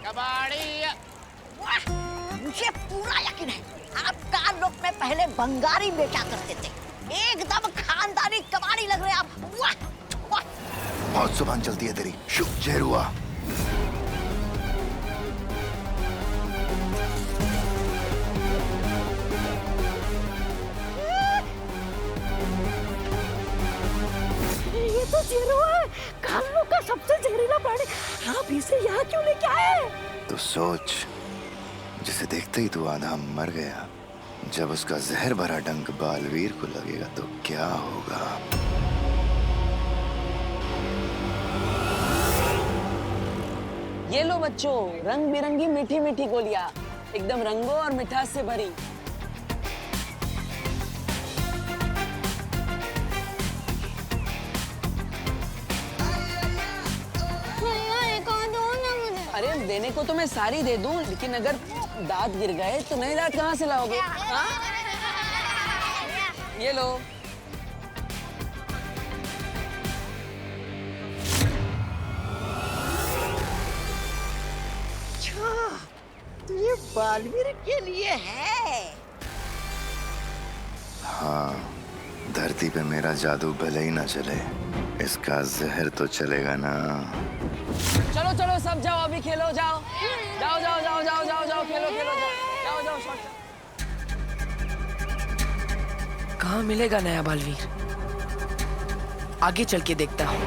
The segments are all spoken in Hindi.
कबाड़ी। वाह, मुझे पूरा यकीन है आप कार लोग में पहले बंगारी बेचा करते थे। एकदम खानदानी कबाड़ी लग रहे आप। वाह वाह। बहुत जुबान चलती है तेरी। शुभ जहर हुआ। ये तो जीरो है, कानों का सबसे जहरीला प्राणी। आप इसे यहाँ क्यों लेके आए? तो सोच, जिसे देखते ही तू आधा मर गया, जब उसका जहर भरा डंक बालवीर को लगेगा तो क्या होगा। ये लो बच्चों, रंग बिरंगी मीठी मीठी गोलियां, एकदम रंगों और मिठास से भरी। अरे देने को तो मैं सारी दे दूं, लेकिन अगर दांत गिर गए तो नए दांत कहाँ से लाओगे? हाँ? ये लो। अच्छा, तो ये बालवीर के लिए है। हाँ, धरती पे मेरा जादू भले ही ना चले, इसका जहर तो चलेगा ना। चलो चलो सब जाओ, अभी खेलो, जाओ जाओ जाओ जाओ जाओ जाओ जाओ, खेलो खेलो, जाओ जाओ जाओ शॉट। कहाँ मिलेगा नया बालवीर? आगे चल के देखता हूँ।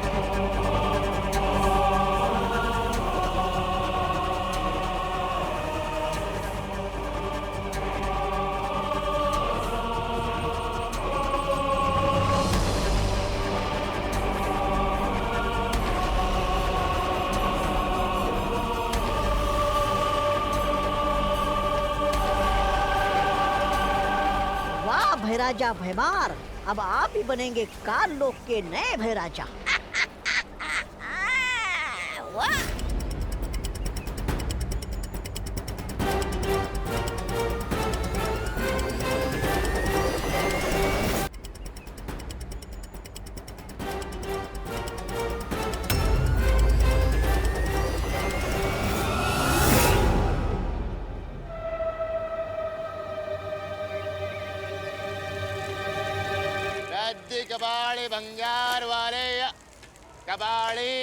भैराजा भैमार, अब आप ही बनेंगे काल लोक के नए भैराजा। वाह। कबाड़ी भंगार वाले, कबाड़ी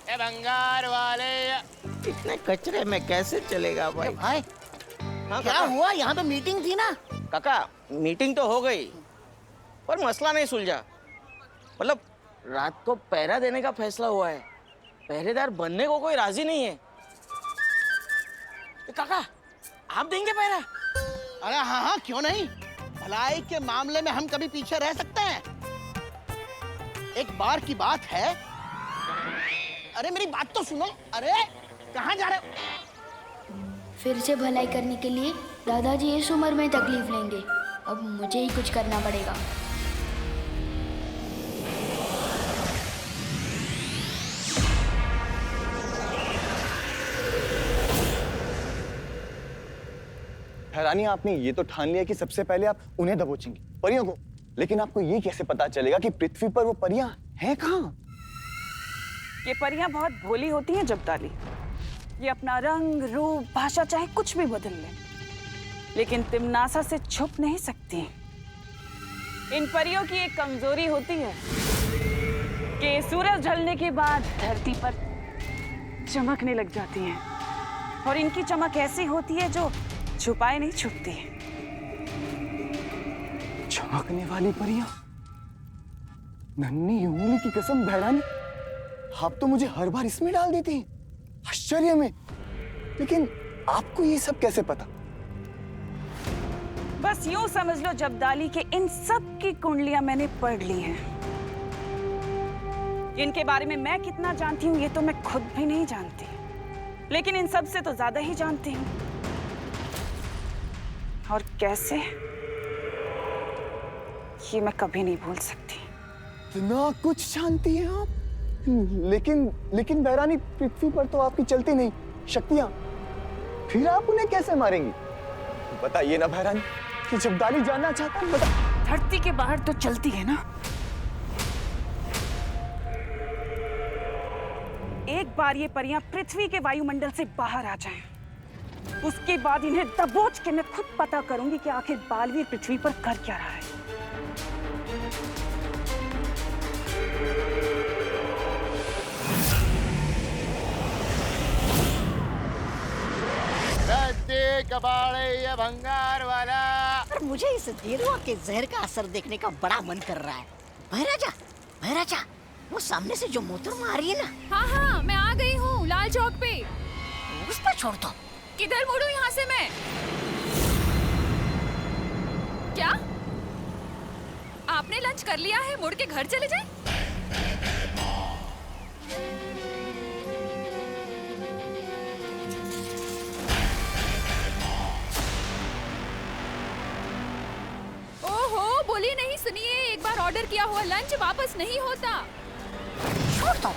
ए भंगार वाले। इतने कचरे में कैसे चलेगा भाई? भाई हाँ क्या हुआ? यहाँ तो मीटिंग थी ना। काका, मीटिंग तो हो गई पर मसला नहीं सुलझा। मतलब रात को पहरा देने का फैसला हुआ है, पहरेदार बनने को कोई राजी नहीं है। काका, आप देंगे पहरा? अरे हाँ हाँ, क्यों नहीं। भलाई के मामले में हम कभी पीछे रह सकते हैं? एक बार की बात है। अरे मेरी बात तो सुनो। अरे कहाँ जा रहे हो? फिर से भलाई करने के लिए दादाजी इस उम्र में तकलीफ लेंगे। अब मुझे ही कुछ करना पड़ेगा। हैरानी, आपने ये तो ठान लिया कि सबसे पहले आप उन्हें दबोचेंगे, परियों को, लेकिन आपको ये कैसे पता चलेगा कि पृथ्वी पर वो परियां हैं कहाँ? ये परियां बहुत भोली होती हैं जब्दाली। ये अपना रंग, रूप, भाषा चाहे कुछ भी बदल ले, लेकिन तिमनासा से छुप नहीं सकती। इन परियों की एक कमजोरी होती है कि सूरज ढलने के बाद धरती पर चमकने लग जाती हैं, और इनकी चमक ऐसी होती है जो छुपाए नहीं छुपती। चमकने वाली परियां? नन्ही उंगली की कसम भैरानी, आप तो मुझे हर बार इसमें डाल देती हैं, आश्चर्य में। लेकिन आपको ये सब कैसे पता? बस यूं समझ लो जब्दाली के इन सब की कुंडलियां मैंने पढ़ ली हैं। इनके बारे में मैं कितना जानती हूँ ये तो मैं खुद भी नहीं जानती, लेकिन इन सब से तो ज्यादा ही जानती हूँ। और कैसे, ये मैं कभी नहीं भूल सकती। इतना कुछ जानती हैं आप? लेकिन बहरानी, पृथ्वी पर तो आपकी चलती नहीं शक्तियां, फिर आप उन्हें कैसे मारेंगी? बताइए ना बहरानी, कि जब्दाली जानना चाहता है, बता। धरती के बाहर तो चलती है ना। एक एक बार ये परियां पृथ्वी के वायुमंडल से बाहर आ जाएं, उसके बाद इन्हें दबोच के मैं खुद पता करूंगी कि आखिर बालवीर पृथ्वी पर कर क्या रहा है। रद्दी कबाड़िया भंगार वाला। पर मुझे इस देरुआ के जहर का असर देखने का बड़ा मन कर रहा है। भैराजा, वो सामने से जो मोहतरमा आ रही है ना। हाँ हाँ, मैं आ गई हूँ लाल चौक पे। उस पर छोड़ दो। किधर मुड़ूं यहाँ से मैं? क्या आपने लंच कर लिया है? मुड़ के घर चले जाएं? ओहो, बोलिए नहीं, सुनिए, एक बार ऑर्डर किया हुआ लंच वापस नहीं होता। छोड़ दो।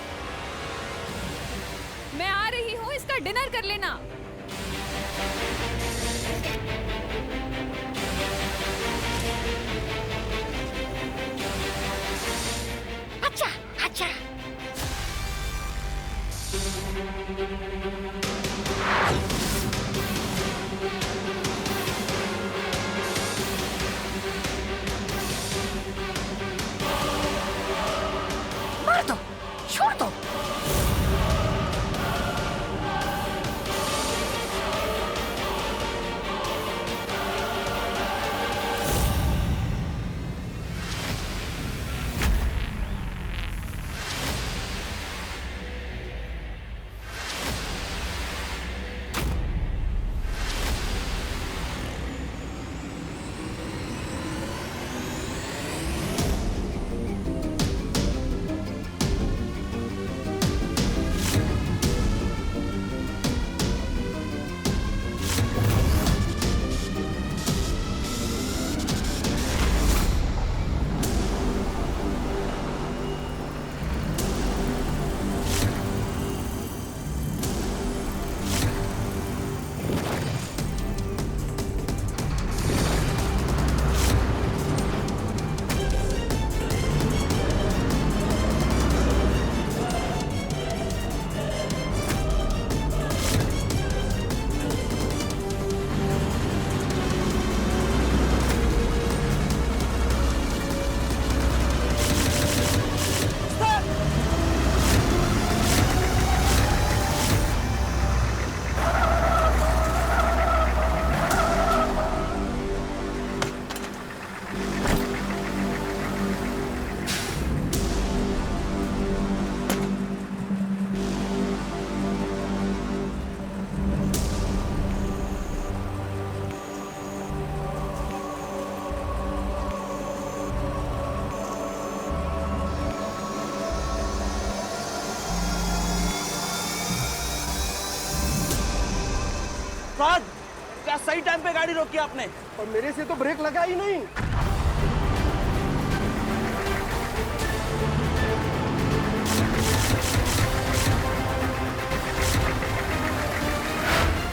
मैं आ रही हूँ, इसका डिनर कर लेना। अच्छा। मार दो, छोड़ दो। क्या सही टाइम पे गाड़ी रोकी आपने? और मेरे से तो ब्रेक लगा ही नहीं।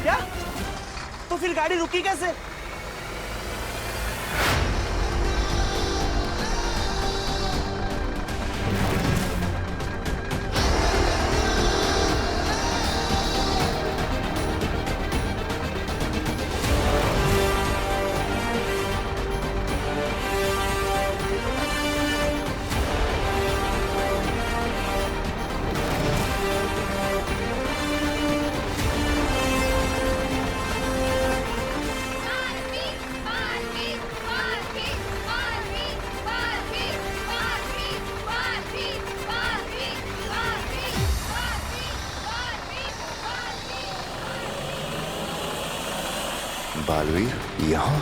क्या? तो फिर गाड़ी रुकी कैसे? बालवीर यहाँ?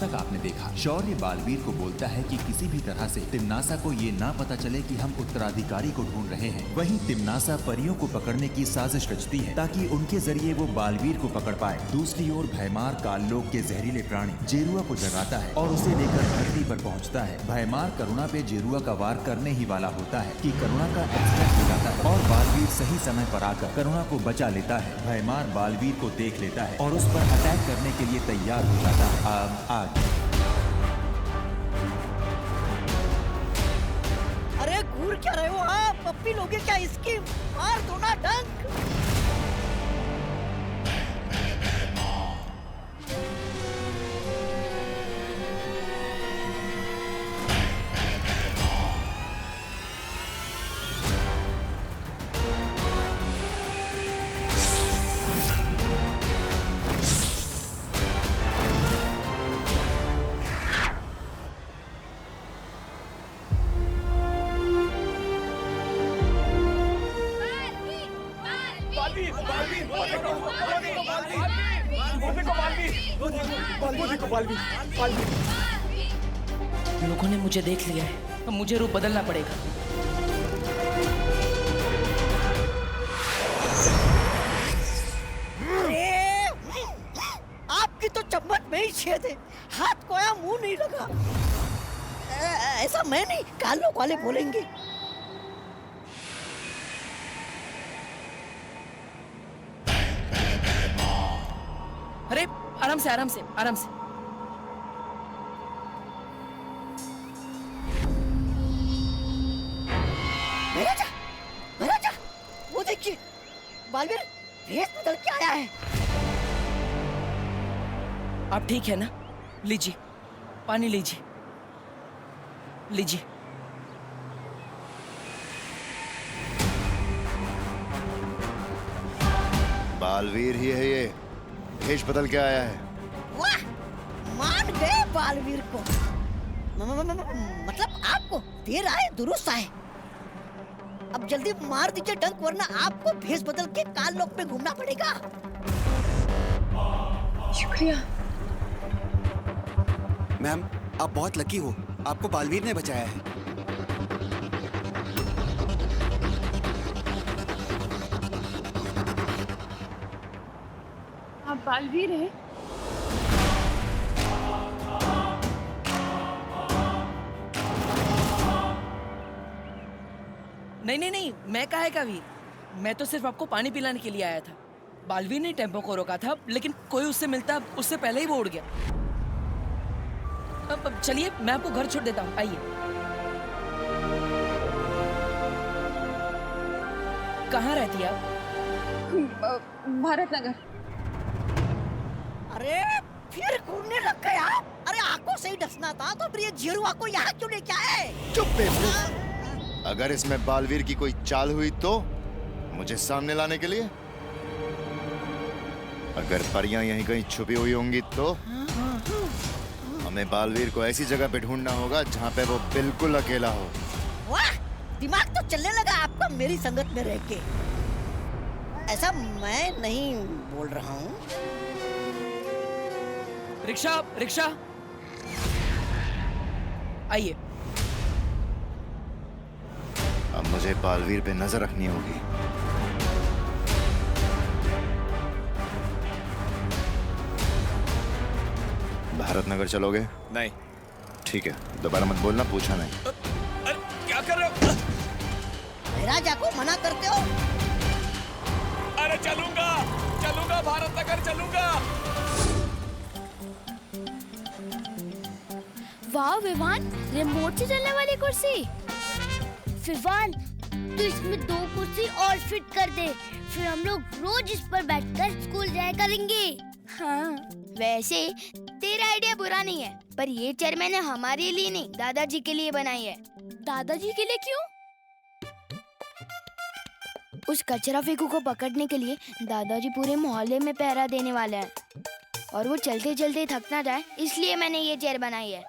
तक आपने देखा। शौर्य बालवीर को बोलता है कि किसी भी तरह से तिम्नासा को ये ना पता चले कि हम उत्तराधिकारी को ढूंढ रहे हैं। वहीं तिम्नासा परियों को पकड़ने की साजिश रचती है ताकि उनके जरिए वो बालवीर को पकड़ पाए। दूसरी ओर भयमार काललोक के जहरीले प्राणी जेरुआ को जगाता है और उसे लेकर धरती पर पहुंचता है। भयमार करुणा पे जेरुआ का वार करने ही वाला होता है कि करुणा का एक्सीडेंट हो जाता है और बालवीर सही समय पर आकर करुणा को बचा लेता है। भयमार बालवीर को देख लेता है और उस पर अटैक करने के लिए तैयार हो जाता है। अब आगे। अरे घूर क्या रहे हो आप? पप्पी लोगे क्या इसकी? मार दो ना डंक। लोगों ने मुझे देख लिया है, अब मुझे रूप बदलना पड़ेगा। अरे आपकी तो चम्मच में ही छेद है, हाथ को या मुंह नहीं लगा। ऐसा मैं नहीं, कालों वाले बोलेंगे। अरे आराम से आराम से आराम से। महाराजा, वो देखिए, बालवीर भेष बदल के आया है। आप ठीक है ना? लीजिए, पानी लीजिए, लीजिए। बालवीर ही है ये, भेष बदल के आया है। वाह, मान गए बालवीर को। मतलब आपको देर आए दुरुस्त आए। अब जल्दी मार दीजिए डंक, वरना आपको भेष बदल के काल लोक में घूमना पड़ेगा। शुक्रिया मैम, आप बहुत लकी हो, आपको बालवीर ने बचाया है। आप बालवीर हैं? नहीं नहीं नहीं, मैं काहे का वीर? मैं तो सिर्फ आपको पानी पिलाने के लिए आया था। बालवीर ने टेम्पो को रोका था, लेकिन कोई उससे मिलता उससे पहले ही वो उड़ गया। अब चलिए, मैं आपको घर छोड़ देता हूँ, आइए। कहाँ रहती है आप? भारत नगर। अरे फिर घूमने लग गए आप? अरे आंखों से ही डसना था तो फिर ये जेरुआ को यहाँ क्यों लेके आए? चुप बेवकूफ। अगर इसमें बालवीर की कोई चाल हुई तो मुझे सामने लाने के लिए? अगर परियां यहीं कहीं छुपी हुई होंगी तो हमें बालवीर को ऐसी जगह पे ढूंढना होगा जहाँ पे वो बिल्कुल अकेला हो। वाह, दिमाग तो चलने लगा आपका मेरी संगत में रह के। ऐसा मैं नहीं बोल रहा हूँ। रिक्शा, रिक्शा, आइए। अब मुझे बालवीर पे नजर रखनी होगी। भारत नगर चलोगे? नहीं। ठीक है, दोबारा मत बोलना, पूछा नहीं। अरे क्या कर रहे हो? राजा को मना करते हो? अरे चलूंगा, चलूंगा, भारत नगर चलूंगा। वाह विवान, रिमोट से चलने वाली कुर्सी। विवान, तू इसमें 2 कुर्सी और फिट कर दे, फिर हम लोग रोज इस पर बैठकर स्कूल जाया करेंगे। हाँ, वैसे तेरा आइडिया बुरा नहीं है, पर ये चेयर मैंने हमारे लिए नहीं, दादाजी के लिए बनाई है। दादाजी के लिए क्यों? उस कचरा फेंकू को पकड़ने के लिए दादाजी पूरे मोहल्ले में पहरा देने वाले हैं, और वो चलते चलते थक ना जाए, इसलिए मैंने ये चेयर बनाई है।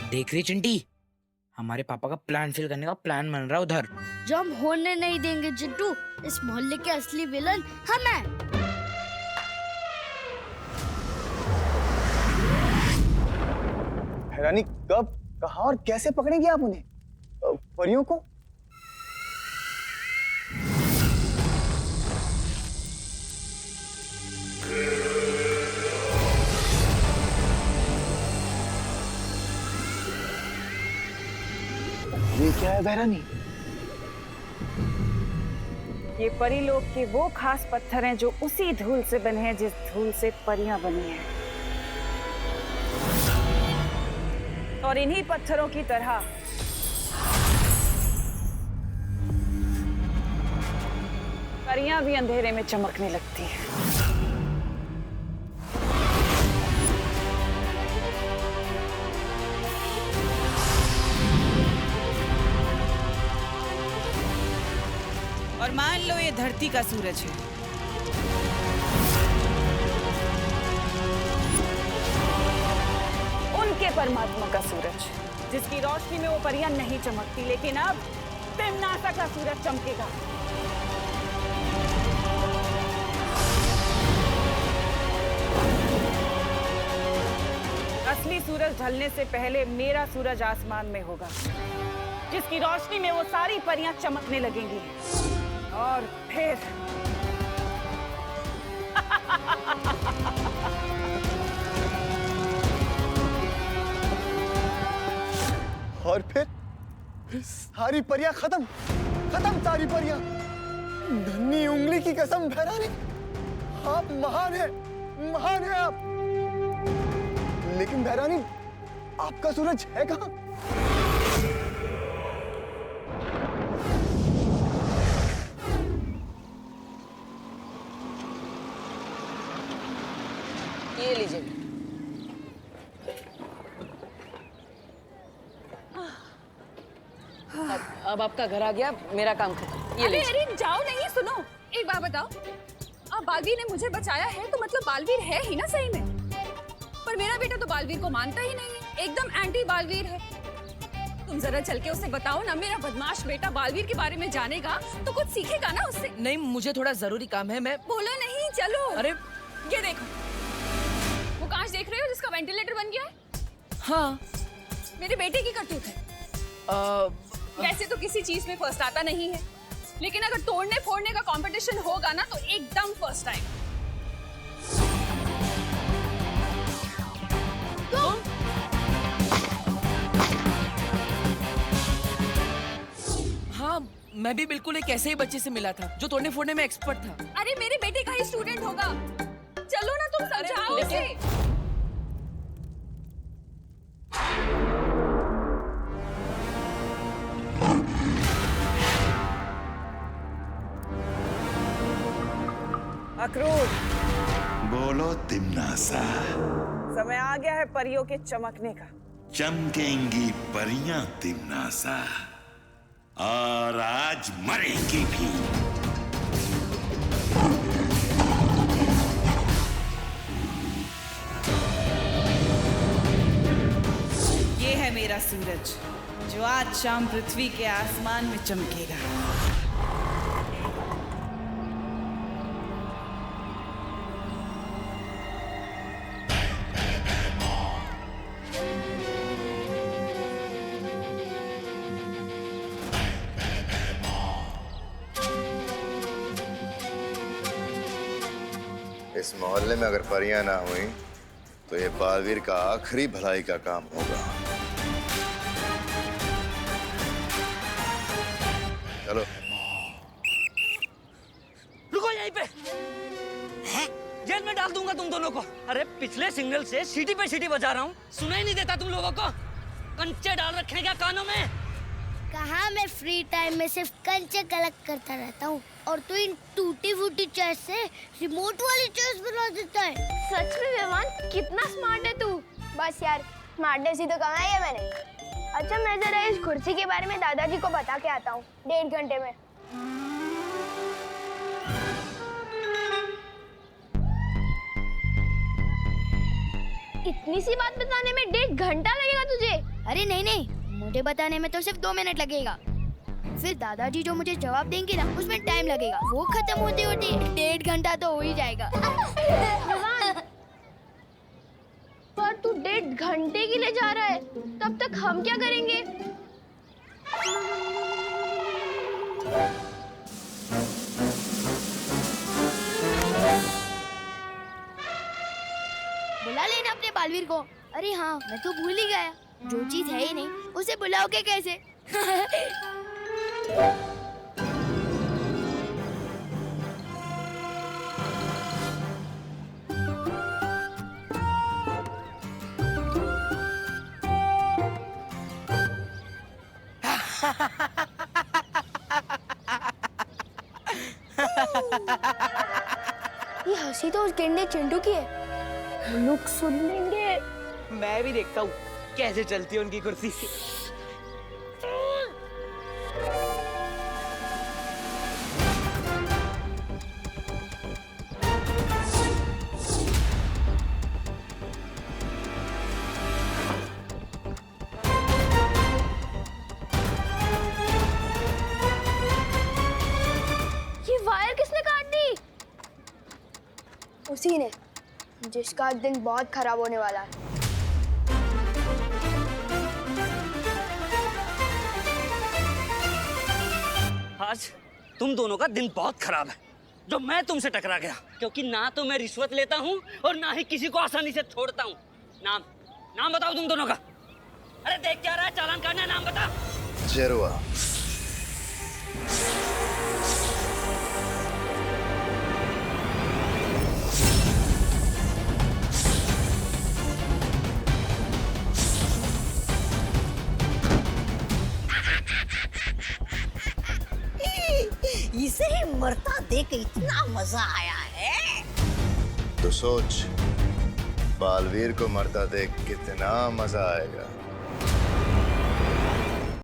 देख रही चिंटी, हमारे पापा का प्लान फेल करने का प्लान बन रहा है उधर। जो हम होने नहीं देंगे चिंटू। इस मोहल्ले के असली विलन हम हैं। हैरानी कब, कहाँ और कैसे पकड़ेंगे आप उन्हें, परियों को? ये क्या है बहरानी? ये परी लोग के वो खास पत्थर हैं जो उसी धूल से बने हैं जिस धूल से परियां बनी हैं। और इन्हीं पत्थरों की तरह परियां भी अंधेरे में चमकने लगती हैं। और मान लो ये धरती का सूरज है। उनके परमात्मा का सूरज, जिसकी रोशनी में वो परियां नहीं चमकती, लेकिन अब तिम्नासा का सूरज चमकेगा। असली सूरज ढलने से पहले मेरा सूरज आसमान में होगा, जिसकी रोशनी में वो सारी परियां चमकने लगेंगी। और फिर और फिर सारी परियां खत्म, खत्म सारी परियां। धन्नी उंगली की कसम बहरानी, आप महान हैं, महान हैं आप। लेकिन बहरानी, आपका सूरज है कहाँ? ये लीजिए। अब आपका घर आ गया, मेरा काम खत्म। ये अरे लीजिए। अरे जाओ नहीं, सुनो एक बात बताओ। अब बालवीर ने मुझे बचाया है तो मतलब बालवीर है ही ना सही में। पर मेरा बेटा तो बालवीर को मानता ही नहीं है, एकदम एंटी बालवीर है। तुम जरा चल के उसे बताओ ना, मेरा बदमाश बेटा बालवीर के बारे में जानेगा तो कुछ सीखेगा ना उससे। नहीं, मुझे थोड़ा जरूरी काम है, मैं। बोलो नहीं, चलो। अरे ये देखो, वो कांच देख रहे हो जिसका वेंटिलेटर बन गया है? हाँ। मेरे बेटे की करतूत है। वैसे तो किसी चीज में फर्स्ट आता नहीं है, लेकिन अगर तोड़ने फोड़ने का कंपटीशन होगा ना तो एकदम फर्स्ट आएगा। हाँ, मैं भी बिल्कुल एक ऐसे ही बच्चे से मिला था जो तोड़ने फोड़ने में एक्सपर्ट था। अरे मेरे बेटे का ही स्टूडेंट होगा। चलो ना, तुम समझाओ उसे। अक्रूर, बोलो तिम्नासा। समय आ गया है परियों के चमकने का। चमकेंगी परियां तिम्नासा, और आज मरेंगी भी। ये है मेरा सूरज, जो आज शाम पृथ्वी के आसमान में चमकेगा। इस मोहल्ले में अगर परियां ना हुई तो ये बालवीर का आखिरी भलाई का काम होगा। चलो। रुको यहीं पे। जेल में डाल दूंगा तुम दोनों को। अरे पिछले सिग्नल से सीटी पे सीटी बजा रहा हूँ, सुनाई नहीं देता तुम लोगों को? कंचे डाल रखे क्या कानों में? कहाँ, मैं फ्री टाइम में सिर्फ कंचे कलेक्ट करता रहता हूँ और तू इन टूटी फूटी चेस से रिमोट वाली चेस बना देता है। सच में विवान, कितना स्मार्ट है तू। बस यार, स्मार्टनेस ही तो कमाई है मैंने। अच्छा, मैं जरा इस कुर्सी के बारे में दादाजी को बता के आता हूँ 1.5 घंटे में। इतनी सी बात बताने में 1.5 घंटा लगेगा तुझे? अरे नहीं नहीं, मुझे बताने में तो सिर्फ 2 मिनट लगेगा। फिर दादाजी जो मुझे जवाब देंगे ना, उसमें टाइम लगेगा। वो खत्म होते होते 1.5 घंटा तो हो ही जाएगा। पर तू 1.5 घंटे के लिए जा रहा है, तब तक हम क्या करेंगे? बुला लेना अपने बालवीर को। अरे हाँ, मैं तो भूल ही गया, जो चीज है ही नहीं उसे बुलाओगे कैसे? ये हंसी तो उस गेंडे चिंटू की है। वो लोग सुन लेंगे। मैं भी देखता हूँ कैसे चलती है उनकी कुर्सी। ये वायर किसने काट दी? उसी ने, जिसका दिन बहुत खराब होने वाला है। आज तुम दोनों का दिन बहुत खराब है, जो मैं तुमसे टकरा गया, क्योंकि ना तो मैं रिश्वत लेता हूँ और ना ही किसी को आसानी से छोड़ता हूँ। नाम बताओ तुम दोनों का। अरे देख क्या रहा है, चालान काटना है, नाम बता। जरुआ। इसे ही मरता देख के इतना मजा आया है। तो सोच, बालवीर को मरता देख कितना मजा आएगा।